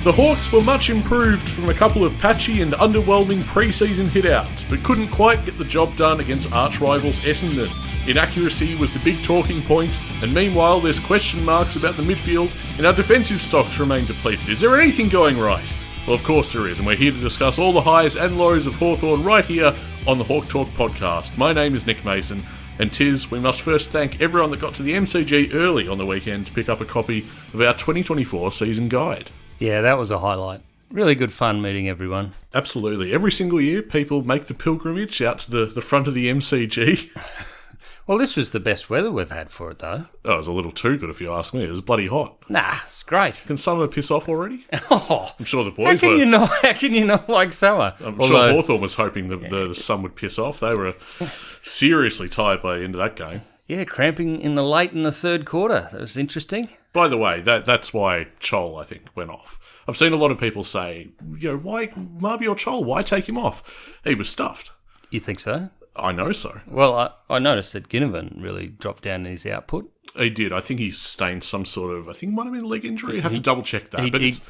The Hawks were much improved from a couple of patchy and underwhelming pre-season hitouts, but couldn't quite get the job done against arch-rivals Essendon. Inaccuracy was the big talking point, and meanwhile there's question marks about the midfield and our defensive stocks remain depleted. Is there anything going right? Well, of course there is, and we're here to discuss all the highs and lows of Hawthorn right here on the Hawk Talk podcast. My name is Nick Mason, and we must first thank everyone that got to the MCG early on the weekend to pick up a copy of our 2024 season guide. Yeah, that was a highlight. Really good fun meeting everyone. Absolutely. Every single year, people make the pilgrimage out to the front of the MCG. Well, this was the best weather we've had for it, though. Oh, it was a little too good if you ask me. It was bloody hot. Nah, it's great. Can summer piss off already? Oh, I'm sure the boys were. How can you not like summer? I'm sure Hawthorn was hoping the sun would piss off. They were seriously tired by the end of that game. Yeah, cramping in the third quarter. That was interesting. By the way, that's why Chol, I think, went off. I've seen a lot of people say, why Marby or Chol? Why take him off? He was stuffed. You think so? I know so. Well, I noticed that Ginnivan really dropped down in his output. He did. I think he sustained some sort of, I think it might have been a leg injury. I have to double check that.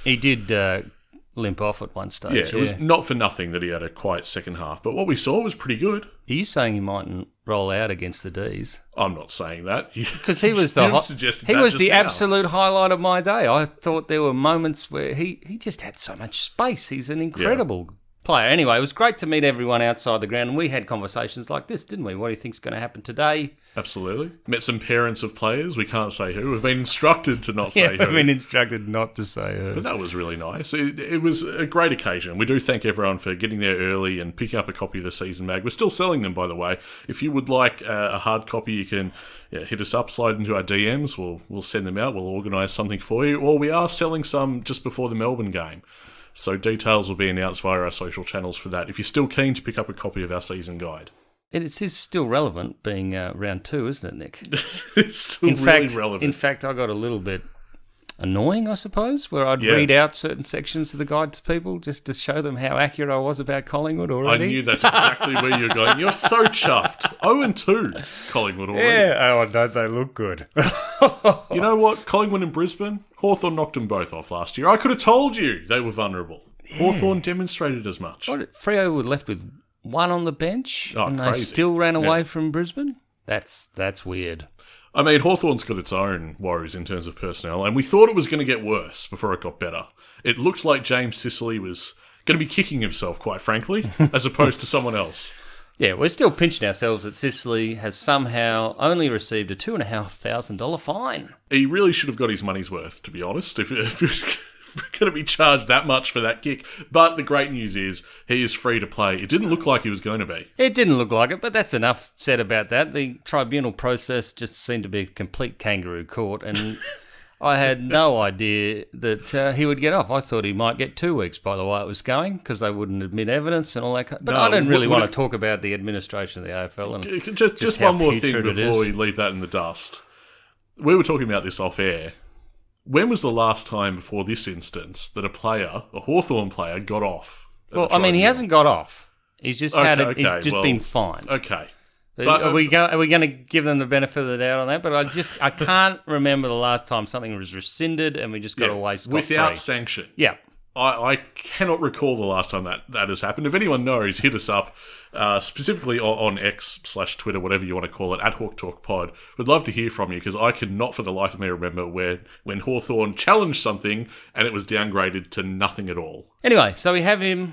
He did limp off at one stage. Yeah, it was not for nothing that he had a quiet second half. But what we saw was pretty good. Are you saying he mightn't roll out against the D's? I'm not saying that. Because he was the absolute highlight of my day. I thought there were moments where he just had so much space. He's an incredible player. Anyway, it was great to meet everyone outside the ground, and we had conversations like this, didn't we? What do you think's going to happen today? Absolutely. Met some parents of players. We can't say who. We've been instructed to not say who. We've been instructed not to say who. But that was really nice. It was a great occasion. We do thank everyone for getting there early and picking up a copy of the season mag. We're still selling them, by the way. If you would like a hard copy, you can hit us up, slide into our DMs. We'll send them out. We'll organise something for you. Or we are selling some just before the Melbourne game. So details will be announced via our social channels for that, if you're still keen to pick up a copy of our season guide. It is still relevant, being round 2, isn't it, Nick? It's still relevant. In fact, I got a little bit annoying, I suppose, where I'd read out certain sections of the guide to people just to show them how accurate I was about Collingwood already. I knew that's exactly where you're going. You're so chuffed. 0-2, Collingwood already. Yeah, don't they look good? You know what? Collingwood and Brisbane, Hawthorn knocked them both off last year. I could have told you they were vulnerable. Yeah. Hawthorn demonstrated as much. Freo were left with one on the bench, and crazy. They still ran away from Brisbane? That's weird. I mean, Hawthorn's got its own worries in terms of personnel, and we thought it was going to get worse before it got better. It looked like James Sicily was going to be kicking himself, quite frankly, as opposed to someone else. Yeah, we're still pinching ourselves that Sicily has somehow only received a $2,500 fine. He really should have got his money's worth, to be honest, if he was going to be charged that much for that kick. But the great news is he is free to play. It didn't look like he was going to be. It didn't look like it, but that's enough said about that. The tribunal process just seemed to be a complete kangaroo court, and I had no idea that he would get off. I thought he might get 2 weeks by the way it was going, because they wouldn't admit evidence and all that. But I don't really want to talk about the administration of the AFL. And just one more thing before we leave that in the dust. We were talking about this off air. When was the last time before this instance that a Hawthorn player, got off? Well, I mean, he hasn't got off. He's just been fined. Okay. But are we going to give them the benefit of the doubt on that? But I can't remember the last time something was rescinded and we just got away scot-free. Without sanction. Yeah. I cannot recall the last time that has happened. If anyone knows, hit us up, specifically on X/Twitter, whatever you want to call it, at Hawk Talk Pod. We'd love to hear from you, because I cannot for the life of me remember when Hawthorn challenged something and it was downgraded to nothing at all. Anyway, so we have him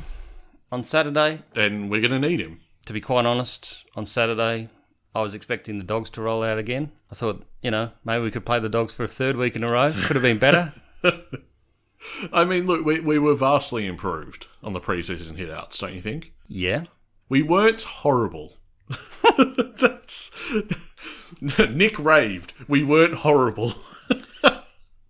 on Saturday. And we're going to need him. To be quite honest, on Saturday, I was expecting the Dogs to roll out again. I thought, maybe we could play the Dogs for a 3rd week in a row. Could have been better. I mean, look, we were vastly improved on the pre-season hitouts, don't you think? Yeah. We weren't horrible. Nick raved. We weren't horrible.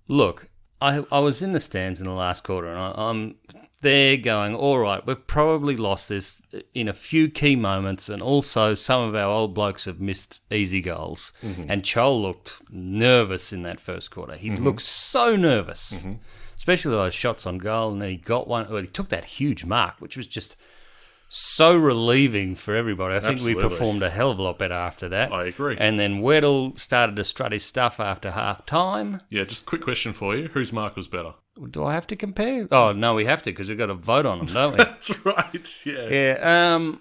Look, I was in the stands in the last quarter, and I'm there going, all right, we've probably lost this in a few key moments, and also some of our old blokes have missed easy goals. Mm-hmm. And Chol looked nervous in that first quarter. He looked so nervous. Mm-hmm. Especially those shots on goal, and then he got one. Well, he took that huge mark, which was just so relieving for everybody. I think we performed a hell of a lot better after that. I agree. And then Weddle started to strut his stuff after half time. Yeah, just a quick question for you. Whose mark was better? Do I have to compare? Oh, no, we have to because we've got to vote on them, don't we? That's right, yeah. Yeah.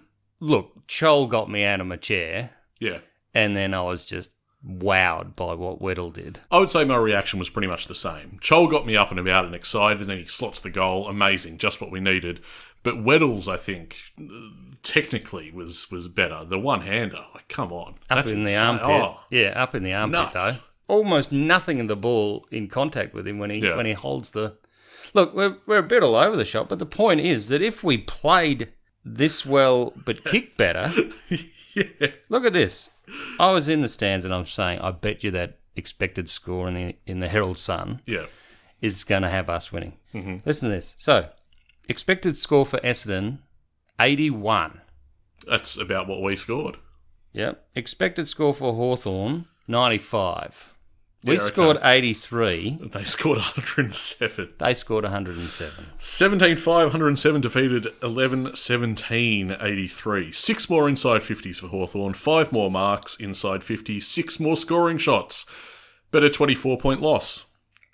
Look, Chol got me out of my chair, Yeah. and then I was just wowed by what Weddle did. I would say my reaction was pretty much the same. Chol got me up and about and excited, and then he slots the goal. Amazing, just what we needed. But Weddle's, I think, technically was better. The one-hander, like, come on. Up That's in the insane. armpit. Oh, Yeah, up in the armpit, nuts. though. Almost nothing in the ball in contact with him when he holds the... Look, we're a bit all over the shop, but the point is that if we played this well but kicked better... yeah. Look at this. I was in the stands and I'm saying, I bet you that expected score in the Herald Sun Yeah. is going to have us winning. Mm-hmm. Listen to this. So, expected score for Essendon, 81. That's about what we scored. Yep. Expected score for Hawthorn, 95. We Yeah, okay. scored 83. They scored 107. They scored 107. 17-5, 107 defeated, 11-17, 83. 6 more inside 50s for Hawthorn, 5 more marks inside 50, 6 more scoring shots. But a 24-point loss.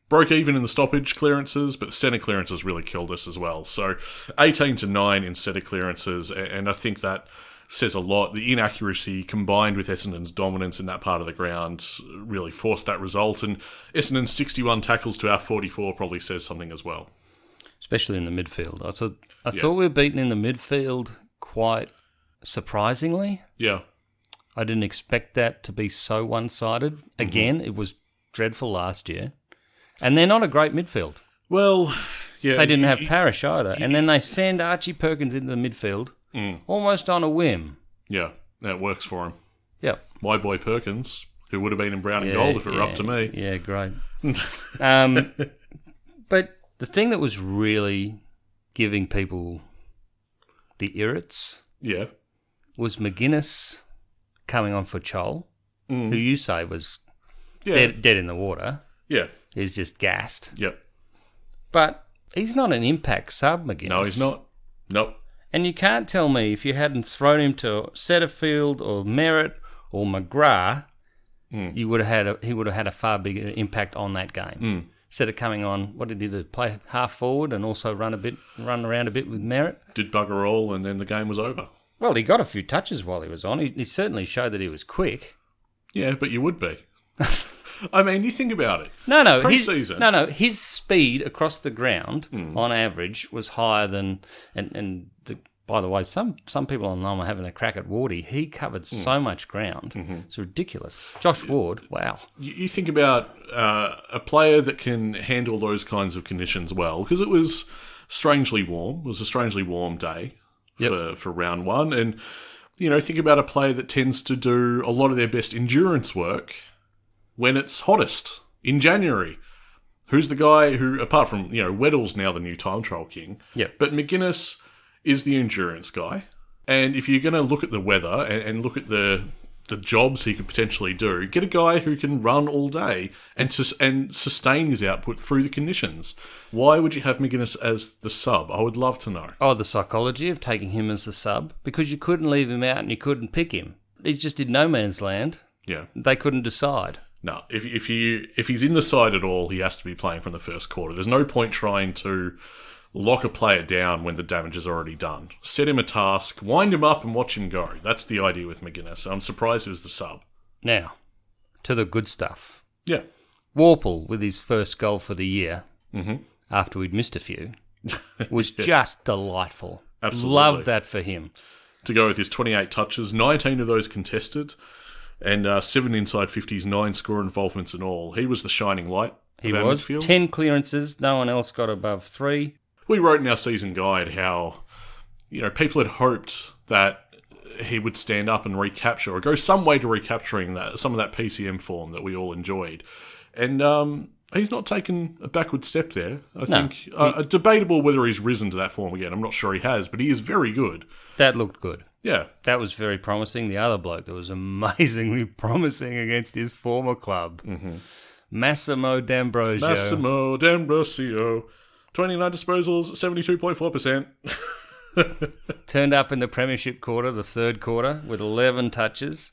Broke even in the stoppage clearances, but the centre clearances really killed us as well. So 18-9 in centre clearances, and I think that says a lot. The inaccuracy combined with Essendon's dominance in that part of the ground really forced that result, and Essendon's 61 tackles to our 44 probably says something as well. Especially in the midfield. I thought we were beaten in the midfield quite surprisingly. Yeah. I didn't expect that to be so one-sided. Again, it was dreadful last year. And they're not a great midfield. Well, yeah. They didn't have Parrish either. And then they send Archie Perkins into the midfield almost on a whim. Yeah, that works for him. Yep. My boy Perkins, who would have been in brown and gold if it were up to me. Yeah, great. But the thing that was really giving people the irrits Yeah. was McGuinness coming on for Chol, who you say was Yeah. dead in the water. Yeah. He's just gassed. Yep. But he's not an impact sub, McGuinness. No, he's not. Nope. And you can't tell me if you hadn't thrown him to Setterfield or Merritt or McGrath, he would have had a far bigger impact on that game. Instead of coming on, what did he do? Play half forward and also run around a bit with Merritt? Did bugger all, and then the game was over. Well, he got a few touches while he was on. He certainly showed that he was quick. Yeah, but you would be. I mean, you think about it. No. Pre-season. His speed across the ground, on average, was higher than... By the way, some people online are having a crack at Wardy. He covered so much ground. It's ridiculous. Josh Ward, wow. You think about a player that can handle those kinds of conditions well, because it was strangely warm. It was a strangely warm day for round one. And, think about a player that tends to do a lot of their best endurance work when it's hottest, in January. Who's the guy who, apart from, Weddle's now the new time trial king, but McGuinness is the endurance guy. And if you're going to look at the weather and look at the jobs he could potentially do, get a guy who can run all day and sustain his output through the conditions. Why would you have McGuinness as the sub? I would love to know. Oh, the psychology of taking him as the sub? Because you couldn't leave him out and you couldn't pick him. He's just in no man's land. Yeah. They couldn't decide. No, if he's in the side at all, he has to be playing from the first quarter. There's no point trying to lock a player down when the damage is already done. Set him a task, wind him up and watch him go. That's the idea with McGuinness. I'm surprised it was the sub. Now, to the good stuff. Yeah. Worpel, with his first goal for the year, after we'd missed a few, was just delightful. Absolutely. Loved that for him. To go with his 28 touches, 19 of those contested, and 7 inside 50s, 9 score involvements in all. He was the shining light. He was. Midfield. 10 clearances. No one else got above 3. We wrote in our season guide how, people had hoped that he would stand up and recapture or go some way to recapturing some of that PCM form that we all enjoyed. And he's not taken a backward step there. I think debatable whether he's risen to that form again. I'm not sure he has, but he is very good. That looked good. Yeah. That was very promising. The other bloke that was amazingly promising against his former club, Massimo D'Ambrosio. Massimo D'Ambrosio. 29 disposals, 72.4%. Turned up in the premiership quarter, the third quarter, with 11 touches.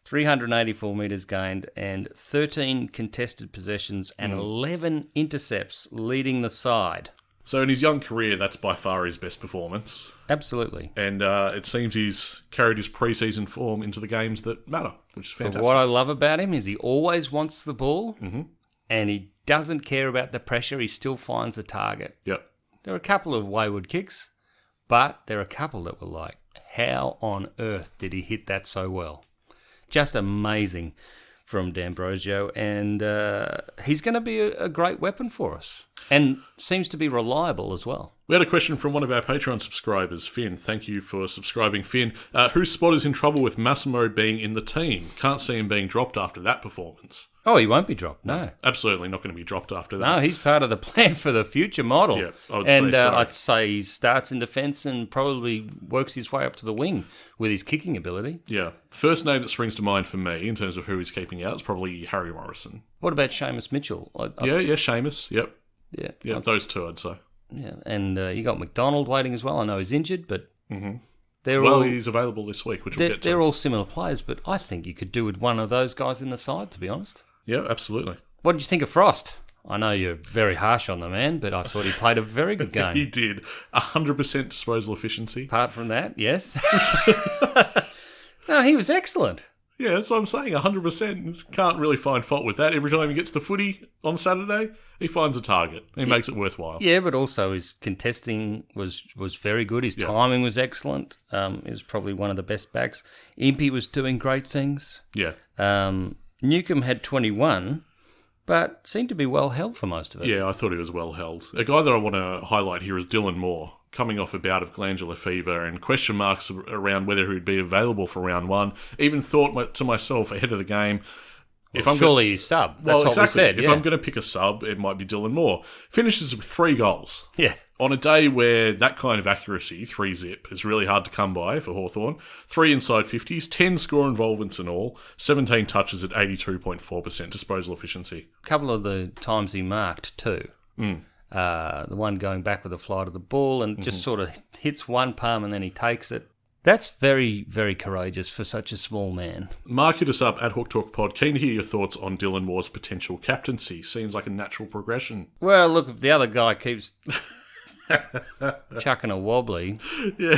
384 metres gained, and 13 contested possessions and 11 intercepts leading the side. So in his young career, that's by far his best performance. Absolutely. And it seems he's carried his pre-season form into the games that matter, which is fantastic. But what I love about him is he always wants the ball, and he doesn't care about the pressure. He still finds the target. Yep. There are a couple of wayward kicks, but there are a couple that were like, how on earth did he hit that so well? Just amazing from D'Ambrosio, and he's going to be a great weapon for us, and seems to be reliable as well. We had a question from one of our Patreon subscribers, Finn. Thank you for subscribing, Finn. Whose spot is in trouble with Massimo being in the team? Can't see him being dropped after that performance. Oh, he won't be dropped, no. Absolutely not going to be dropped after that. No, he's part of the plan for the future model. Yeah, I would say so. I'd say he starts in defence and probably works his way up to the wing with his kicking ability. Yeah. First name that springs to mind for me in terms of who he's keeping out is probably Harry Morrison. What about Seamus Mitchell? Yeah, Seamus. Yep. Yeah, those two I'd say. Yeah, and you got McDonald waiting as well. I know he's injured, but he's available this week, which we'll get to. They're all similar players, but I think you could do with one of those guys in the side, to be honest. Yeah, absolutely. What did you think of Frost? I know you're very harsh on the man, but I thought he played a very good game. He did. 100% disposal efficiency. Apart from that, yes. No, he was excellent. Yeah, that's what I'm saying. 100%. Can't really find fault with that. Every time he gets the footy on Saturday, he finds a target. He makes it worthwhile. Yeah, but also his contesting was very good. His timing was excellent. He was probably one of the best backs. Impey was doing great things. Yeah. Newcomb had 21, but seemed to be well held for most of it. Yeah, I thought he was well held. A guy that I want to highlight here is Dylan Moore, coming off a bout of glandular fever and question marks around whether he would be available for round one. Even thought to myself ahead of the game, surely he's sub. That's what we said. If I'm going to pick a sub, it might be Dylan Moore. Finishes with 3 goals. Yeah. On a day where that kind of accuracy, 3-zip, is really hard to come by for Hawthorn. 3 inside 50s, 10 score involvements in all, 17 touches at 82.4% disposal efficiency. A couple of the times he marked too. The one going back with a fly to the ball and just sort of hits one palm and then he takes it. That's very, very courageous for such a small man. Mark, hit us up at Hawk Talk Pod. Keen to hear your thoughts on Dylan Moore's potential captaincy. Seems like a natural progression. Well, look, if the other guy keeps chucking a wobbly... Yeah.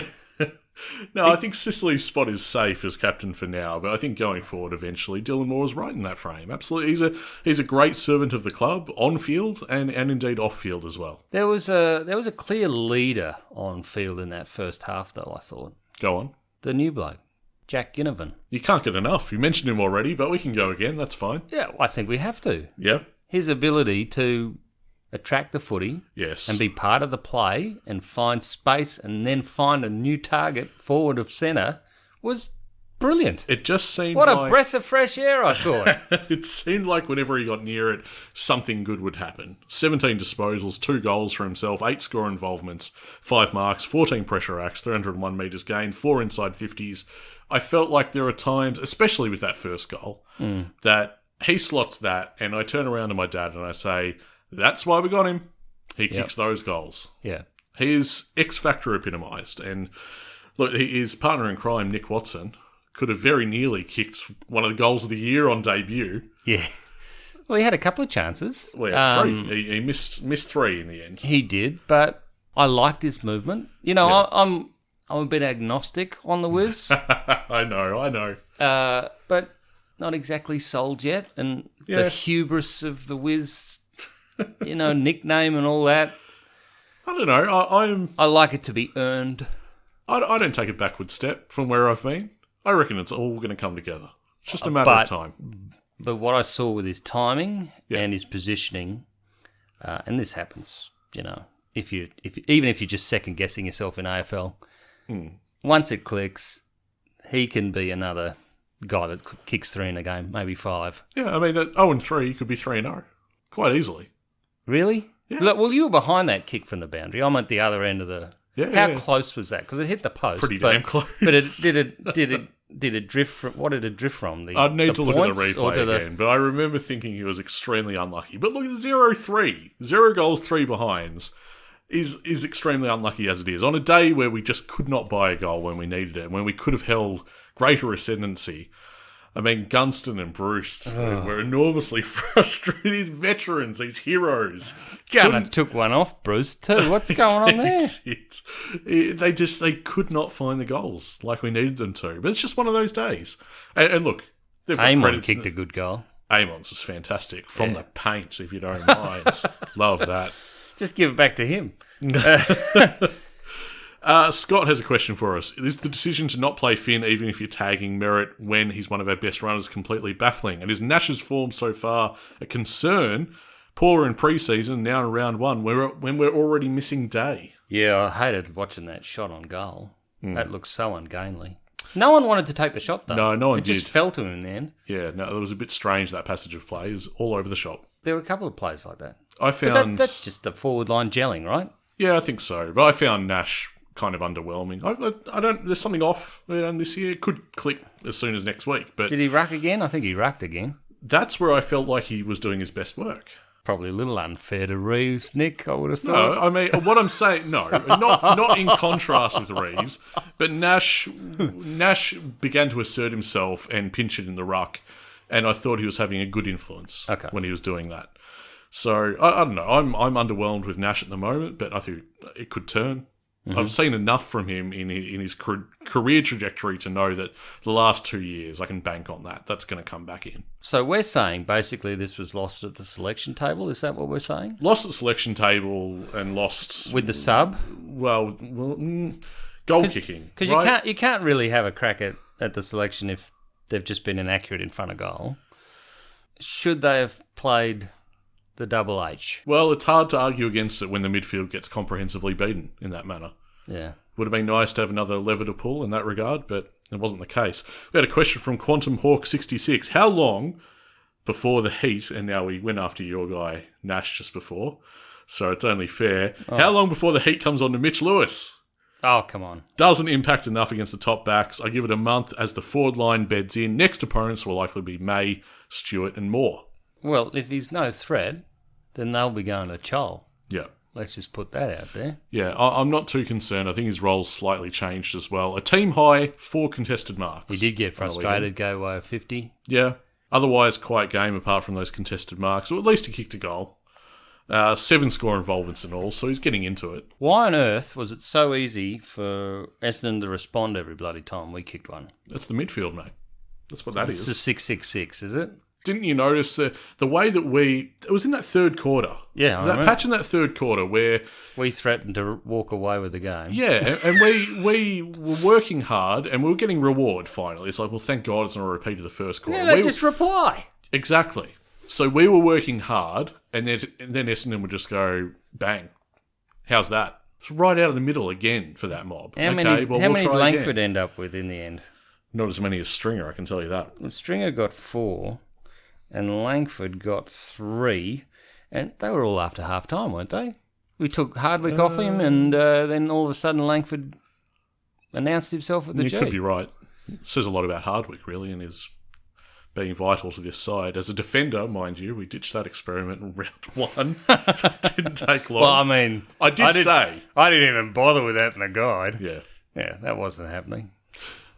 No, I think Sicily's spot is safe as captain for now, but I think going forward eventually, Dylan Moore is right in that frame. Absolutely. He's a great servant of the club, on field and indeed off field as well. There was a clear leader on field in that first half, though, I thought. Go on. The new bloke, Jack Ginnivan. You can't get enough. You mentioned him already, but we can go again. That's fine. Yeah, I think we have to. Yeah. His ability to attract the footy, yes, and be part of the play and find space and then find a new target forward of centre was brilliant. It just seemed what a breath of fresh air, I thought. It seemed like whenever he got near it, something good would happen. 17 disposals, 2 goals for himself, 8 score involvements, 5 marks, 14 pressure acts, 301 metres gained, 4 inside 50s. I felt like there are times, especially with that first goal, that he slots that and I turn around to my dad and I say, that's why we got him. He kicks those goals. Yeah. He is X-Factor epitomised. And look, his partner in crime, Nick Watson, could have very nearly kicked one of the goals of the year on debut. Yeah. Well, he had a couple of chances. Well, yeah, 3. He missed 3 in the end. He did, but I liked his movement. You know, I'm a bit agnostic on the Wiz. I know. But not exactly sold yet. And the hubris of the Wiz... nickname and all that. I don't know. I like it to be earned. I don't take a backward step from where I've been. I reckon it's all going to come together. It's just a matter of time. But what I saw with his timing and his positioning, and this happens, even if you're just second guessing yourself in AFL, once it clicks, he can be another guy that kicks 3 in a game, maybe 5. Yeah, I mean, at 0-3 could be 3-0 quite easily. Really? Yeah. Look, well, you were behind that kick from the boundary. I'm at the other end of the... Yeah. How close was that? Because it hit the post. Pretty damn close. But did it drift from... What did it drift from? I'd need to look at the replay again, but I remember thinking he was extremely unlucky. But look at 0-3. 0 goals, 3 behinds is extremely unlucky as it is. On a day where we just could not buy a goal when we needed it, when we could have held greater ascendancy... I mean, Gunston and Bruce were enormously frustrated. These veterans, these heroes. Gunner took one off Bruce too. What's going on there? They could not find the goals like we needed them to. But it's just one of those days. And look, Amon kicked a good goal. Amon's was fantastic from the paint, if you don't mind. Love that. Just give it back to him. Scott has a question for us. Is the decision to not play Finn, even if you're tagging Merritt when he's one of our best runners, completely baffling? And is Nash's form so far a concern? Poor in pre-season, now in round one, when we're already missing Day. Yeah, I hated watching that shot on goal. That looks so ungainly. No one wanted to take the shot, though. No one did. It just fell to him in the end. Yeah, no, it was a bit strange, that passage of play. It was all over the shop. There were a couple of plays like that. I found... That's just the forward line gelling, right? Yeah, I think so. But I found Nash kind of underwhelming. I don't... There's something off this year. It could click as soon as next week. But did he ruck again? I think he rucked again. That's where I felt like he was doing his best work. Probably a little unfair to Reeves, Nick, I would have thought. No, I mean, what I'm saying, no, not in contrast with Reeves, but Nash began to assert himself and pinch it in the ruck, and I thought he was having a good influence when he was doing that. So, I don't know, I'm underwhelmed with Nash at the moment, but I think it could turn. Mm-hmm. I've seen enough from him in his career trajectory to know that the last 2 years, I can bank on that. That's going to come back in. So we're saying basically this was lost at the selection table. Is that what we're saying? Lost at the selection table and lost with the sub. Well, goal kicking. Because you can't really have a crack at the selection if they've just been inaccurate in front of goal. Should they have played the double H? Well, it's hard to argue against it when the midfield gets comprehensively beaten in that manner. Yeah. Would have been nice to have another lever to pull in that regard, but it wasn't the case. We had a question from Quantum Hawk 66. How long before the heat, and now we went after your guy Nash just before, so it's only fair. Oh. How long before the heat comes on to Mitch Lewis? Oh, come on. Doesn't impact enough against the top backs. I give it a month as the forward line beds in. Next opponents will likely be May, Stewart and Moore. Well, if he's no threat, then they'll be going to Chol. Yeah. Let's just put that out there. Yeah, I'm not too concerned. I think his role's slightly changed as well. A team high, 4 contested marks. He did get frustrated, go away 50. Yeah. Otherwise, quiet game apart from those contested marks, or at least he kicked a goal. 7 score involvements and all, so he's getting into it. Why on earth was it so easy for Essendon to respond every bloody time we kicked one? That's the midfield, mate. That's what that is. It's the 6-6-6, is it? Didn't you notice the way that it was in that third quarter? Yeah, that patch in that third quarter where we threatened to walk away with the game. Yeah, and we were working hard and we were getting reward finally. It's like, well, thank God it's not a repeat of the first quarter. Yeah, they just reply. Exactly. So we were working hard, and then Essendon would just go, bang. How's that? It's right out of the middle again for that mob. How many did Langford end up with in the end? Not as many as Stringer, I can tell you that. Well, Stringer got 4, and Langford got 3, and they were all after half time, weren't they? We took Hardwick off him, and then all of a sudden Langford announced himself at the G. You could be right. It says a lot about Hardwick, really, and his being vital to this side. As a defender, mind you, we ditched that experiment in round 1. It didn't take long. Well, I mean... I didn't even bother with that in the guide. Yeah. Yeah, that wasn't happening.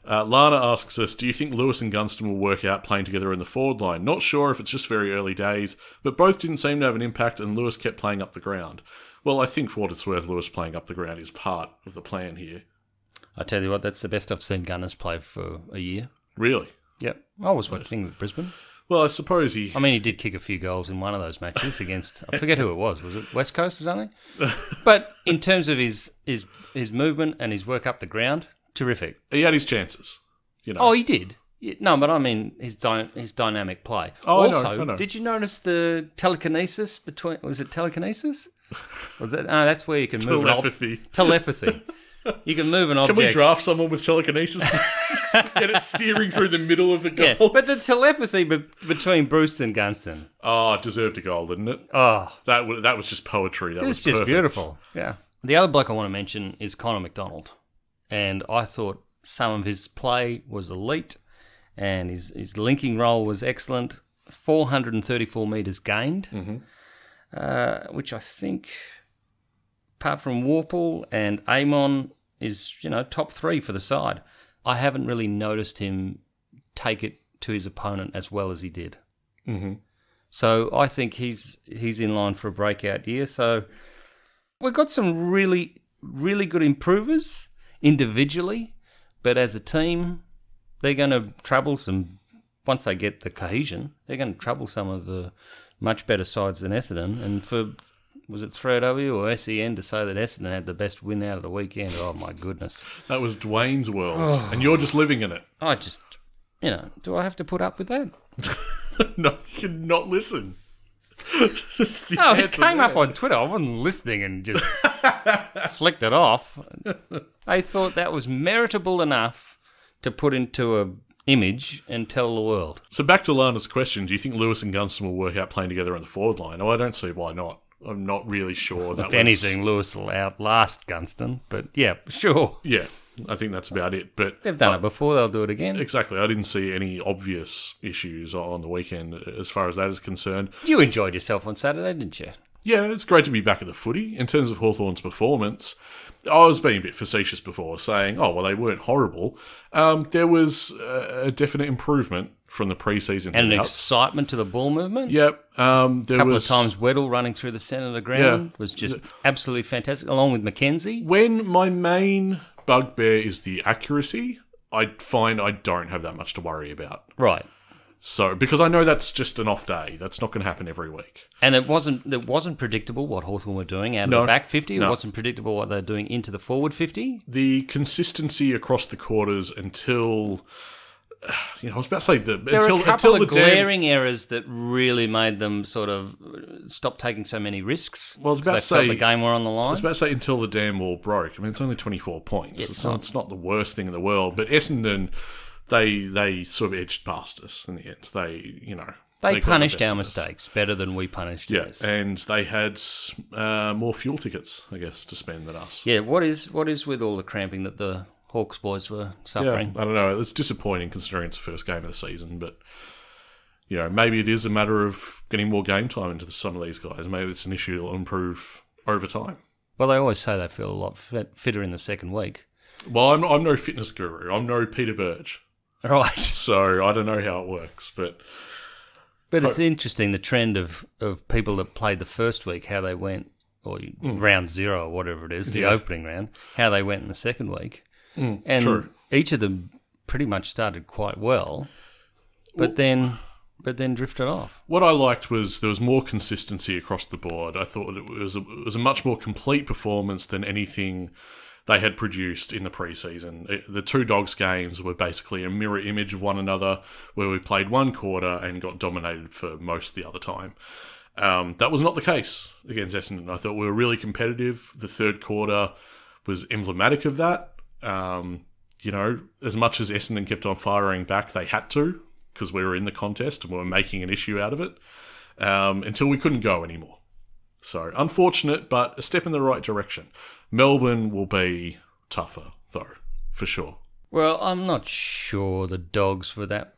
Lana asks us, do you think Lewis and Gunston will work out playing together in the forward line? Not sure if it's just very early days, but both didn't seem to have an impact and Lewis kept playing up the ground. Well, I think for what it's worth, Lewis playing up the ground is part of the plan here. I tell you what, that's the best I've seen Gunners play for a year. Really? Yep. I was watching with Brisbane. Well, I suppose he did kick a few goals in one of those matches against, I forget who it was. Was it West Coast or something? But in terms of his movement and his work up the ground, terrific. He had his chances. You know. Oh, he did. No, but I mean his dynamic play. Oh, also, I know. Did you notice the telekinesis between? Was it telekinesis? Was that? No, that's where you can move telepathy. Telepathy. You can move an object. Can we draft someone with telekinesis? Get it steering through the middle of the goal. Yeah, but the telepathy between Bruce and Gunston. Oh, it deserved a goal, didn't it? Oh, that was just poetry. It was just perfect. Beautiful. Yeah. The other bloke I want to mention is Connor McDonald, and I thought some of his play was elite, and his linking role was excellent. 434 metres gained, which I think, apart from Warple and Amon, is top 3 for the side. I haven't really noticed him take it to his opponent as well as he did. Mm-hmm. So I think he's in line for a breakout year. So we've got some really, really good improvers individually, but as a team, they're going to trouble some. Once they get the cohesion, they're going to trouble some of the much better sides than Essendon. And for, was it 3AW or SEN to say that Essendon had the best win out of the weekend? Oh, my goodness. That was Dwayne's world, and you're just living in it. I just, do I have to put up with that? No, you can not listen. No, it came up on Twitter. I wasn't listening and just flicked it off. I thought that was meritable enough to put into a image and tell the world. So back to Lana's question, do you think Lewis and Gunston will work out playing together on the forward line? Oh, I don't see why not. I'm not really sure. If anything, Lewis will outlast Gunston, but yeah, sure. Yeah, I think that's about it. But They've done it before, they'll do it again. Exactly. I didn't see any obvious issues on the weekend as far as that is concerned. You enjoyed yourself on Saturday, didn't you? Yeah, it's great to be back at the footy. In terms of Hawthorn's performance, I was being a bit facetious before, saying, oh, well, they weren't horrible. There was a definite improvement from the pre-season. And an excitement to the ball movement. Yep. A couple of times Weddle running through the centre of the ground was just absolutely fantastic, along with Mackenzie. When my main bugbear is the accuracy, I find I don't have that much to worry about. Right. So, because I know that's just an off day. That's not going to happen every week. And it wasn't predictable what Hawthorn were doing out of the back 50. It wasn't predictable what they're doing into the forward 50. The consistency across the quarters until... I was about to say there were a couple of glaring errors that really made them sort of stop taking so many risks. Well, I was about to say the game were on the line. I was about to say until the damn wall broke. I mean, it's only 24 points. It's not the worst thing in the world. But Essendon, they sort of edged past us in the end. They punished our mistakes better than we punished theirs. Yeah, and they had more fuel tickets, I guess, to spend than us. Yeah, what is with all the cramping that the Hawks boys were suffering? Yeah, I don't know. It's disappointing considering it's the first game of the season, but maybe it is a matter of getting more game time into some of these guys. Maybe it's an issue that will improve over time. Well, they always say they feel a lot fitter in the second week. Well, I'm no fitness guru. I'm no Peter Burge. Right. So I don't know how it works, but it's interesting, the trend of people that played the first week, how they went, or round 0 or whatever it is, the opening round, how they went in the second week. And true. Each of them pretty much started quite well, but then drifted off. What I liked was there was more consistency across the board. I thought it was a much more complete performance than anything they had produced in the pre-season. The two Dogs games were basically a mirror image of one another, where we played one quarter and got dominated for most of the other time. That was not the case against Essendon. I thought we were really competitive. The third quarter was emblematic of that. As much as Essendon kept on firing back, they had to, because we were in the contest and we were making an issue out of it, until we couldn't go anymore. So, unfortunate, but a step in the right direction. Melbourne will be tougher, though, for sure. Well, I'm not sure the Dogs were that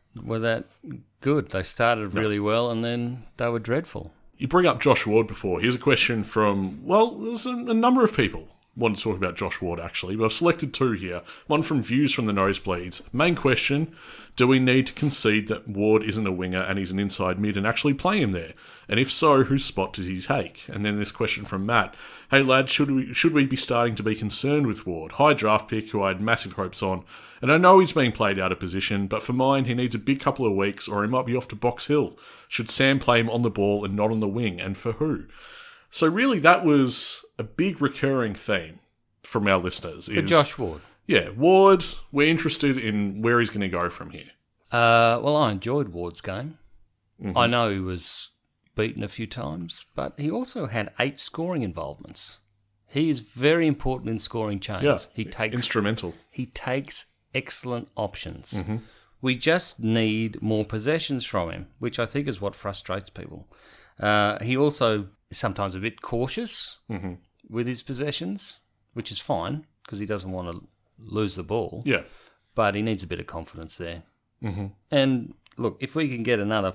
good. They started really well, and then they were dreadful. You bring up Josh Ward before. Here's a question from, there's a number of people wanted to talk about Josh Ward, actually, but I've selected two here. One from Views from the Nosebleeds. Main question, do we need to concede that Ward isn't a winger and he's an inside mid and actually play him there? And if so, whose spot does he take? And then this question from Matt. Hey, lads, should we be starting to be concerned with Ward? High draft pick who I had massive hopes on. And I know he's being played out of position, but for mine, he needs a big couple of weeks or he might be off to Box Hill. Should Sam play him on the ball and not on the wing? And for who? So really, that was a big recurring theme from our listeners. For Josh Ward. Yeah, Ward, we're interested in where he's going to go from here. Well, I enjoyed Ward's game. Mm-hmm. I know he was beaten a few times, but he also had 8 scoring involvements. He is very important in scoring chains. Yeah, he takes instrumental. He takes excellent options. Mm-hmm. We just need more possessions from him, which I think is what frustrates people. He also is sometimes a bit cautious with his possessions, which is fine because he doesn't want to lose the ball. Yeah. But he needs a bit of confidence there. Mm-hmm. And look, if we can get another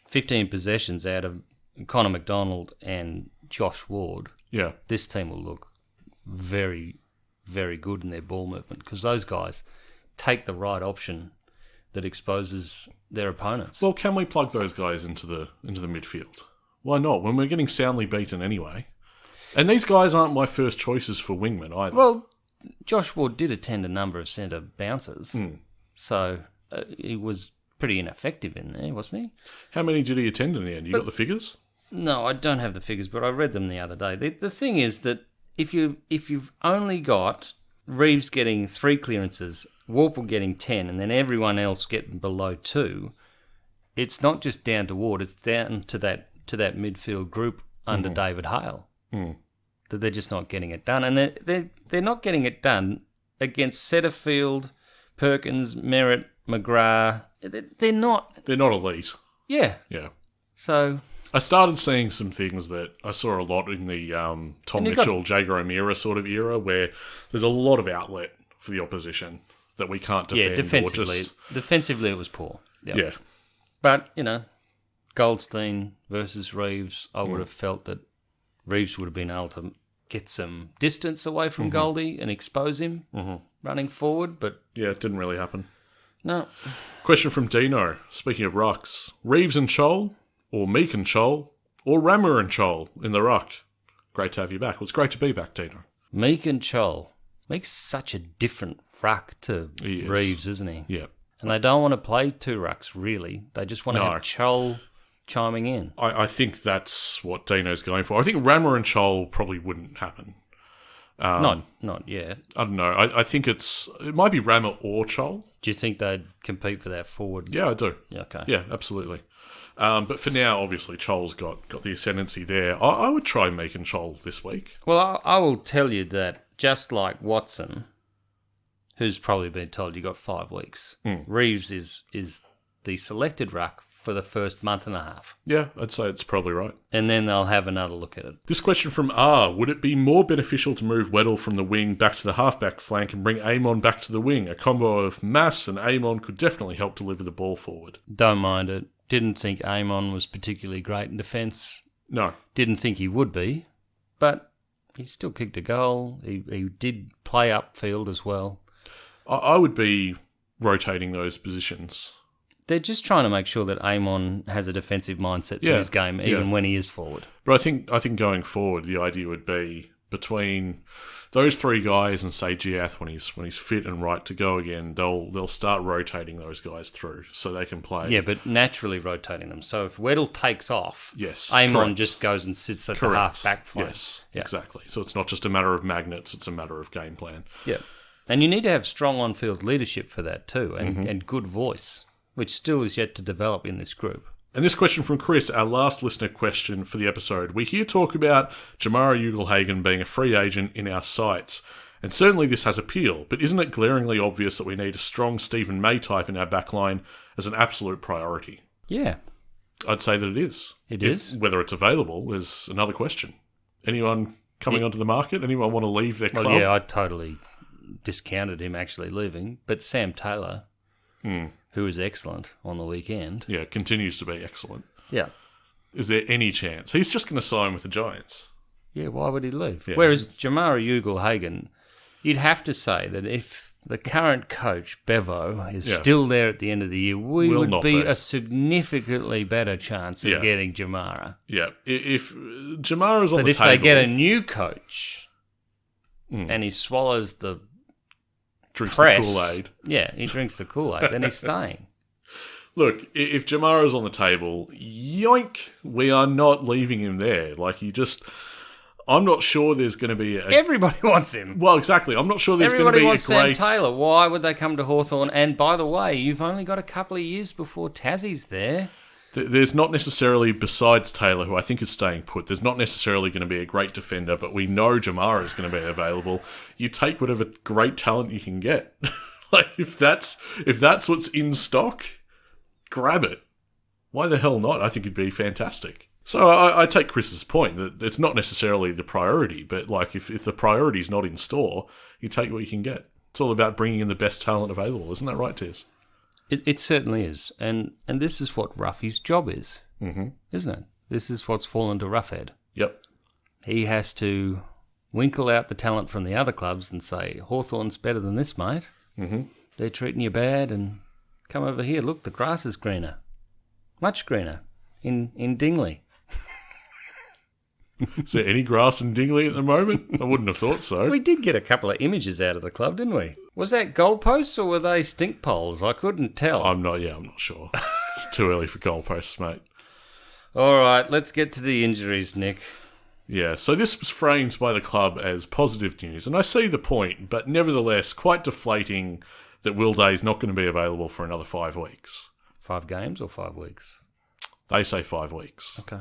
15 possessions out of Connor McDonald and Josh Ward, this team will look very, very good in their ball movement because those guys take the right option. that exposes their opponents. Well, can we plug those guys into the midfield? Why not? When we're getting soundly beaten anyway. And these guys aren't my first choices for wingmen either. Well, Josh Ward did attend a number of centre bounces, so he was pretty ineffective in there, wasn't he? How many did he attend in the end? You got the figures? No, I don't have the figures, but I read them the other day. The thing is that if you've only got Reeves getting 3 clearances, Warple getting 10, and then everyone else getting below 2, it's not just down to Ward; it's down to that midfield group under David Hale that they're just not getting it done, and they're not getting it done against Setterfield, Perkins, Merritt, McGrath. They're not. They're not elite. Yeah. Yeah. So I started seeing some things that I saw a lot in the Tom Mitchell, Jager O'Meara sort of era, where there's a lot of outlet for the opposition that we can't defend. Yeah, defensively it was poor. Yep. Yeah. But, Goldstein versus Reeves, I would have felt that Reeves would have been able to get some distance away from Goldie and expose him running forward, but... Yeah, it didn't really happen. No. Question from Dino. Speaking of rucks, Reeves and Chol, or Meek and Chol, or Rammer and Chol in the ruck? Great to have you back. Well, it's great to be back, Dino. Meek and Chol makes such a different ruck to He is. Reeves, isn't he? Yeah. And they don't want to play 2 rucks, really. They just want to have Chol chiming in. I think that's what Dino's going for. I think Rammer and Chol probably wouldn't happen. Not yet. I don't know. I think it might be Rammer or Chol. Do you think they'd compete for that forward? Yeah, I do. Yeah, okay. Yeah, absolutely. But for now, obviously, Chol's got the ascendancy there. I would try Meek and Chol this week. Well, I will tell you that just like Watson, who's probably been told you got 5 weeks, Reeves is the selected ruck for the first month and a half. Yeah, I'd say it's probably right. And then they'll have another look at it. This question from R. Would it be more beneficial to move Weddle from the wing back to the halfback flank and bring Amon back to the wing? A combo of Mass and Amon could definitely help deliver the ball forward. Don't mind it. Didn't think Amon was particularly great in defence. No. Didn't think he would be. But he still kicked a goal. He did play upfield as well. I would be rotating those positions. They're just trying to make sure that Amon has a defensive mindset to his game, even when he is forward. But I think going forward, the idea would be between those 3 guys and say Giath when he's fit and right to go again, they'll start rotating those guys through so they can play. Yeah, but naturally rotating them. So if Weddle takes off, yes, Amon just goes and sits at the half back flank. Yes, exactly. So it's not just a matter of magnets; it's a matter of game plan. Yeah, and you need to have strong on-field leadership for that too, and good voice, which still is yet to develop in this group. And this question from Chris, our last listener question for the episode. We hear talk about Jamara Ugle-Hagan being a free agent in our sights. And certainly this has appeal, but isn't it glaringly obvious that we need a strong Stephen May type in our backline as an absolute priority? Yeah. I'd say that it is. It is? Whether it's available is another question. Anyone coming onto the market? Anyone want to leave their club? Well, yeah, I totally discounted him actually leaving. But Sam Taylor... who was excellent on the weekend. Yeah, continues to be excellent. Yeah. Is there any chance? He's just going to sign with the Giants. Yeah, why would he leave? Yeah. Whereas Jamara Ugle-Hagan, you'd have to say that if the current coach, Bevo, is still there at the end of the year, we would be a significantly better chance of getting Jamara. Yeah, if Jamara's on the table... But if they get a new coach and he swallows the drinks press, the Kool-Aid. Yeah, he drinks the Kool-Aid, then he's staying. Look, if Jamara's on the table, yoink, we are not leaving him there. Like, I'm not sure there's going to be Everybody wants him. Well, exactly. I'm not sure there's going to be a great... Everybody wants Sam Taylor. Why would they come to Hawthorn? And by the way, you've only got a couple of years before Tassie's there. There's not necessarily, besides Taylor, who I think is staying put, there's not necessarily going to be a great defender, but we know Jamara is going to be available. You take whatever great talent you can get. Like, if that's what's in stock, grab it. Why the hell not? I think it'd be fantastic. So I take Chris's point that it's not necessarily the priority, but like if the priority's not in store, you take what you can get. It's all about bringing in the best talent available. Isn't that right, Tiz? It certainly is. And this is what Ruffy's job is, isn't it? This is what's fallen to Roughhead. Yep. He has to winkle out the talent from the other clubs and say, Hawthorn's better than this, mate. Mm-hmm. They're treating you bad and Come over here. Look, the grass is greener. Much greener in Dingley. Is there any grass in Dingley at the moment? I wouldn't have thought so. We did get a couple of images out of the club, didn't we? Was that goalposts or were they stink poles? I couldn't tell. I'm not sure. It's too early for goalposts, mate. All right, let's get to the injuries, Nick. Yeah, so this was framed by the club as positive news, and I see the point, but nevertheless quite deflating that Will Day's not going to be available for another 5 weeks. 5 games or 5 weeks? They say 5 weeks. Okay.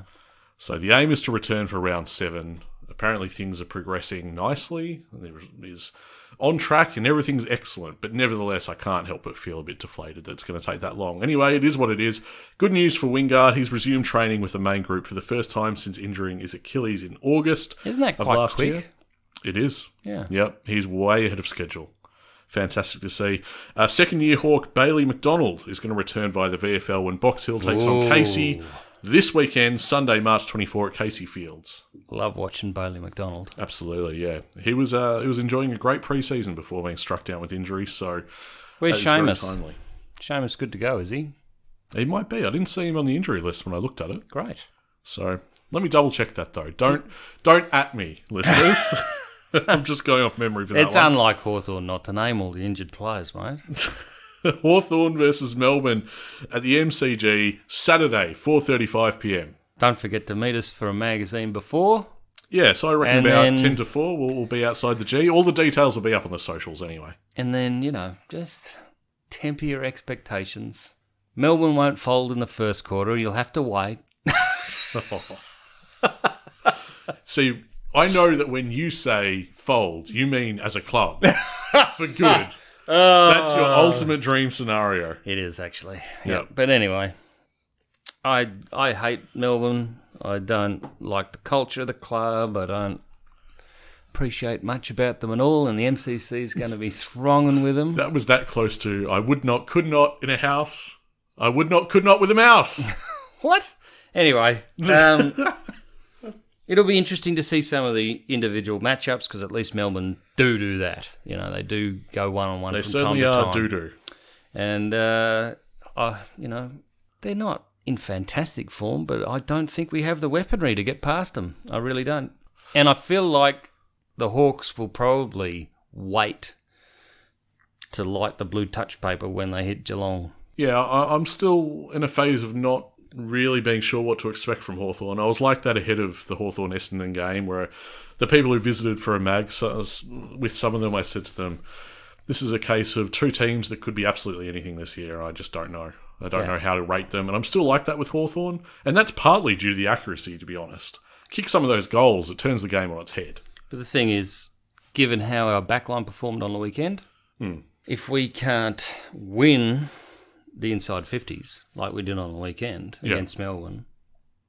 So the aim is to return for round 7. Apparently things are progressing nicely. There is on track and everything's excellent. But nevertheless, I can't help but feel a bit deflated that it's going to take that long. Anyway, it is what it is. Good news for Wingard. He's resumed training with the main group for the first time since injuring his Achilles in August. Isn't that of quite last quick? year. It is. Yeah. Yep. He's way ahead of schedule. Fantastic to see. Second-year Hawk Bailey McDonald is going to return via the VFL when Box Hill takes on Casey this weekend, Sunday, March 24 at Casey Fields. Love watching Bailey McDonald. Absolutely, yeah. He was enjoying a great pre-season before being struck down with injury, so Where's Seamus? very timely. Seamus good to go, is he? He might be. I didn't see him on the injury list when I looked at it. Great. So let me double-check that, though. Don't at me, listeners. I'm just going off memory for that It's one. unlike Hawthorn not to name all the injured players, mate. Hawthorn versus Melbourne at the MCG, Saturday, 4:35pm. Don't forget to meet us for a magazine before. Yeah, so I reckon And about then- 10 to 4 we'll be outside the G. All the details will be up on the socials anyway. And then, just temper your expectations. Melbourne won't fold in the first quarter. You'll have to wait. See, I know that when you say fold, you mean as a club. For good. That's your ultimate dream scenario. It is, actually. Yep. But anyway, I hate Melbourne. I don't like the culture of the club. I don't appreciate much about them at all. And the MCC is going to be thronging with them. That was that close to I would not, could not in a house. I would not, could not with a mouse. What? Anyway, it'll be interesting to see some of the individual matchups because at least Melbourne do that. They do go one-on-one They from certainly time to are time. doo-doo. And, they're not in fantastic form, but I don't think we have the weaponry to get past them. I really don't. And I feel like the Hawks will probably wait to light the blue touch paper when they hit Geelong. Yeah, I'm still in a phase of not really being sure what to expect from Hawthorn. I was like that ahead of the Hawthorn-Essendon game where the people who visited for a mag, with some of them I said to them, this is a case of two teams that could be absolutely anything this year. I just don't know. I don't know how to rate them. And I'm still like that with Hawthorn. And that's partly due to the accuracy, to be honest. Kick some of those goals, it turns the game on its head. But the thing is, given how our backline performed on the weekend, if we can't win the inside 50s like we did on the weekend against Melbourne,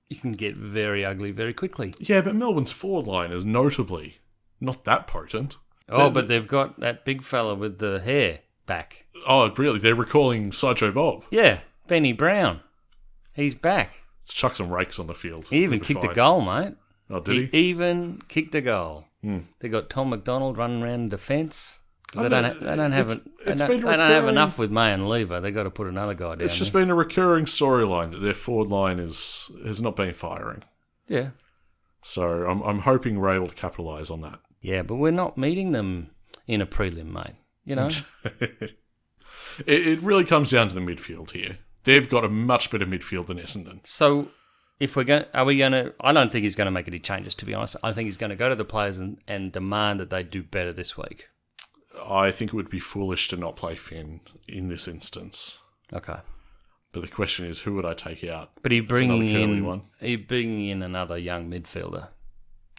you can get very ugly very quickly. Yeah, but Melbourne's forward line is notably not that potent. But they've got that big fella with the hair back. Oh, really? They're recalling Sideshow Bob. Yeah, Benny Brown. He's back. Chuck some rakes on the field. He even kicked a goal, mate. Oh, did He even kicked a goal. They got Tom McDonald running around in defence. Because they don't have enough with May and Lever. They've got to put another guy down. It's just been a recurring storyline that their forward line has not been firing. Yeah. So I'm hoping we're able to capitalise on that. Yeah, but we're not meeting them in a prelim, mate. It really comes down to the midfield here. They've got a much better midfield than Essendon. So if we're going, are we going to? I don't think he's going to make any changes. To be honest, I think he's going to go to the players and demand that they do better this week. I think it would be foolish to not play Finn in this instance. Okay. But the question is, who would I take out? But are you bringing another curly one. in another young midfielder?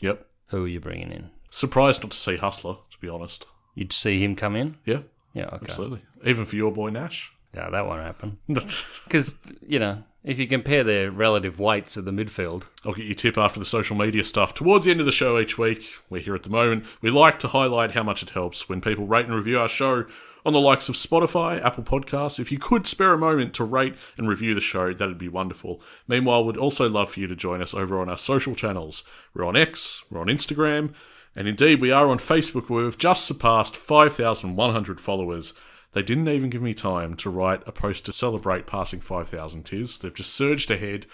Yep. Who are you bringing in? Surprised not to see Hustler, to be honest. You'd see him come in? Yeah, Yeah, okay. absolutely. Even for your boy Nash. Yeah, that won't happen. Because, if you compare their relative weights of the midfield. I'll get your tip after the social media stuff. Towards the end of the show each week, we're here at the moment, we like to highlight how much it helps when people rate and review our show on the likes of Spotify, Apple Podcasts. If you could spare a moment to rate and review the show, that'd be wonderful. Meanwhile, we'd also love for you to join us over on our social channels. We're on X, we're on Instagram, and indeed we are on Facebook where we've just surpassed 5,100 followers. They didn't even give me time to write a post to celebrate passing 5,000 tiers. They've just surged ahead.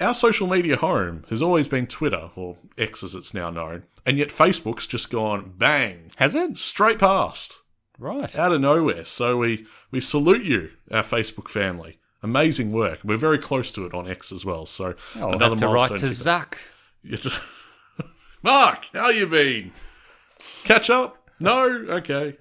Our social media home has always been Twitter, or X as it's now known, and yet Facebook's just gone bang. Has it? Straight past. Right. Out of nowhere. So we salute you, our Facebook family. Amazing work. We're very close to it on X as well. So I'll have to write to Zuck. Mark, how you been? Catch up? No? Okay.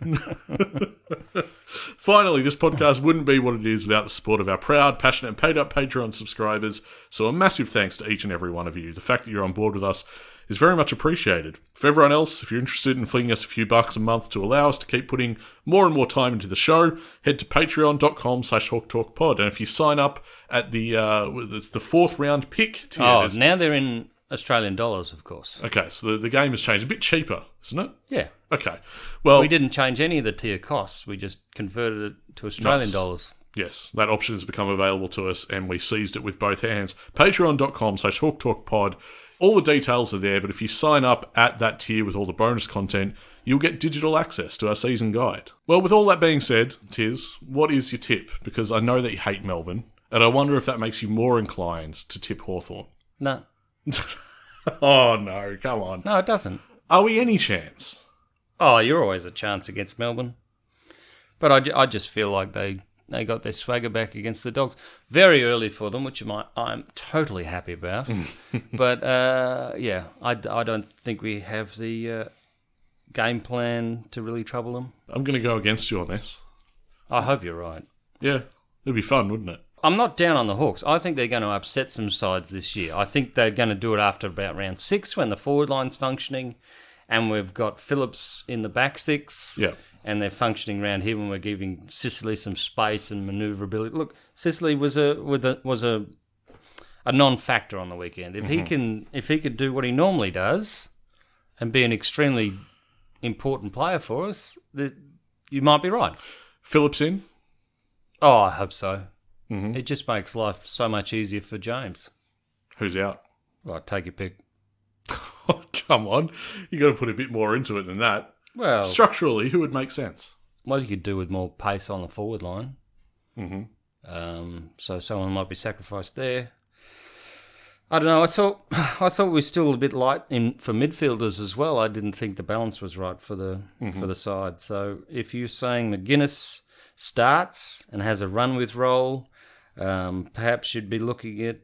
Finally, this podcast wouldn't be what it is without the support of our proud, passionate, and paid-up Patreon subscribers. So a massive thanks to each and every one of you. The fact that you're on board with us is very much appreciated. For everyone else, if you're interested in flinging us a few bucks a month to allow us to keep putting more and more time into the show, head to patreon.com/HawkTalkPod. And if you sign up at it's the 4th round pick tier. Oh, now they're in Australian dollars, of course. Okay, so the game has changed. A bit cheaper, isn't it? Yeah. Okay. Well, we didn't change any of the tier costs. We just converted it to Australian dollars. Yes, that option has become available to us, and we seized it with both hands. Patreon.com/HawkTalkPod. All the details are there, but if you sign up at that tier with all the bonus content, you'll get digital access to our season guide. Well, with all that being said, Tiz, what is your tip? Because I know that you hate Melbourne, and I wonder if that makes you more inclined to tip Hawthorn. No. Oh, no, come on. No, it doesn't. Are we any chance? Oh, you're always a chance against Melbourne. But I just feel like they got their swagger back against the Dogs. Very early for them, which I'm totally happy about. But, yeah, I don't think we have the game plan to really trouble them. I'm going to go against you on this. I hope you're right. Yeah, it'd be fun, wouldn't it? I'm not down on the Hawks. I think they're going to upset some sides this year. I think they're going to do it after about round 6 when the forward line's functioning and we've got Phillips in the back 6. Yeah. And they're functioning around here when we're giving Sicily some space and manoeuvrability. Look, Sicily was a non-factor on the weekend. If he could do what he normally does and be an extremely important player for us, you might be right. Phillips in? Oh, I hope so. Mm-hmm. It just makes life so much easier for James. Who's out? Right, take your pick. Oh, come on. You got to put a bit more into it than that. Well, structurally, who would make sense? Well, you could do with more pace on the forward line. Mm-hmm. So someone might be sacrificed there. I don't know. I thought we were still a bit light for midfielders as well. I didn't think the balance was right for the side. So if you're saying McGuinness starts and has a run with role, perhaps you'd be looking at.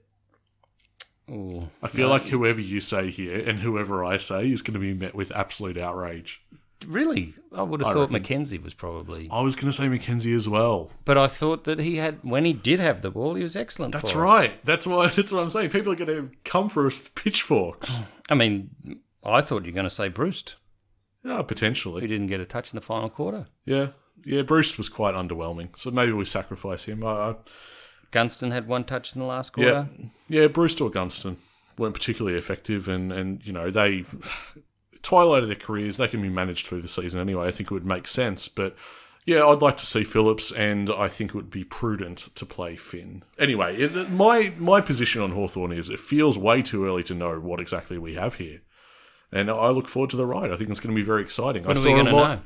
I feel like whoever you say here and whoever I say is going to be met with absolute outrage. Really? I would have thought Mackenzie was probably. I was going to say Mackenzie as well. But I thought that when he did have the ball, he was excellent. That's right. That's what I'm saying. People are going to come for us with pitchforks. I mean, I thought you were going to say Bruce. Yeah, potentially. Who didn't get a touch in the final quarter. Yeah. Yeah, Bruce was quite underwhelming. So maybe we sacrifice him. Gunston had one touch in the last quarter. Yeah, Bruce or Gunston weren't particularly effective, and you know, they twilight of their careers, they can be managed through the season anyway. I think it would make sense, but yeah, I'd like to see Phillips, and I think it would be prudent to play Finn. Anyway, my position on Hawthorn is it feels way too early to know what exactly we have here, and I look forward to the ride. I think it's going to be very exciting. When are we going to know?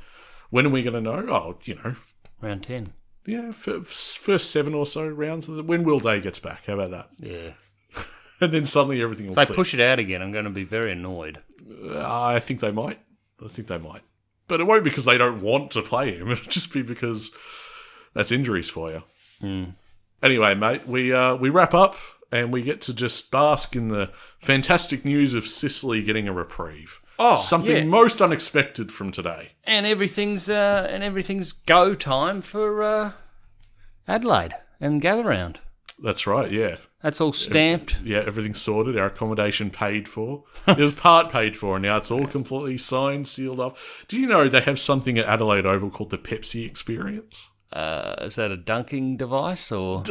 When are we going to know? Oh, you know, round 10. Yeah, first 7 or so rounds. When Will Day gets back, how about that? Yeah. And then suddenly everything will If they click. push it out again, I'm going to be very annoyed. I think they might. But it won't because they don't want to play him. It'll just be because that's injuries for you. Mm. Anyway, mate, we wrap up and we get to just bask in the fantastic news of Sicily getting a reprieve. Oh, something most unexpected from today. And everything's go time for Adelaide and Gather Round. That's right, yeah. That's all stamped. Yeah, everything's sorted. Our accommodation paid for. It was part paid for, and now it's all completely signed, sealed off. Do you know they have something at Adelaide Oval called the Pepsi Experience? Is that a dunking device or?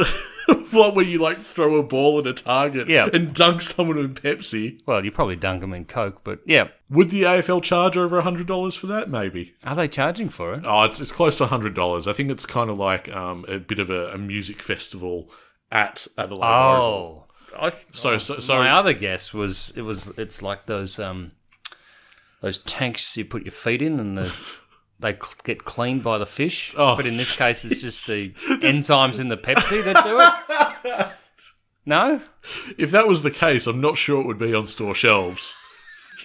What, where you like throw a ball at a target Yeah. and dunk someone in Pepsi? Well, you probably dunk them in Coke, but yeah. Would the AFL charge over $100 for that? Maybe. Are they charging for it? Oh, it's close to $100. I think it's kind of like a bit of a music festival at Adelaide Oval. So my other guess was it's like those tanks you put your feet in and they get cleaned by the fish. Oh, but in this case, it's just the enzymes in the Pepsi that do it. No? If that was the case, I'm not sure it would be on store shelves.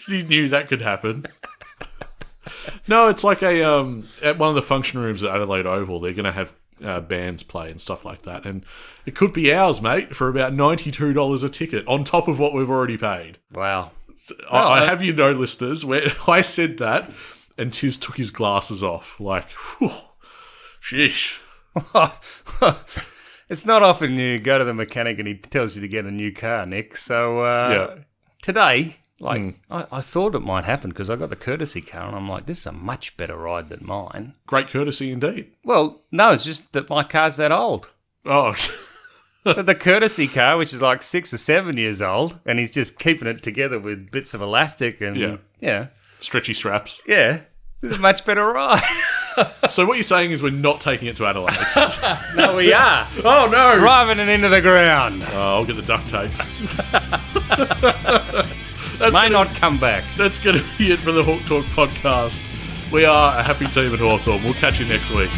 You knew that could happen. No, it's like at one of the function rooms at Adelaide Oval, they're going to have bands play and stuff like that. And it could be ours, mate, for about $92 a ticket, on top of what we've already paid. Wow. I have you know, listeners, where I said that, and Tiz took his glasses off. Like, whew, sheesh. It's not often you go to the mechanic and he tells you to get a new car, Nick. So today, I thought it might happen because I got the courtesy car and I'm like, this is a much better ride than mine. Great courtesy indeed. Well, no, it's just that my car's that old. Oh, But the courtesy car, which is like 6 or 7 years old, and he's just keeping it together with bits of elastic and stretchy straps. Yeah, this is a much better ride. So what you're saying is we're not taking it to Adelaide? No, we are. Oh, no. Driving it into the ground. I'll get the duct tape. May not come back. That's going to be it for the Hawk Talk podcast. We are a happy team at Hawthorn. We'll catch you next week.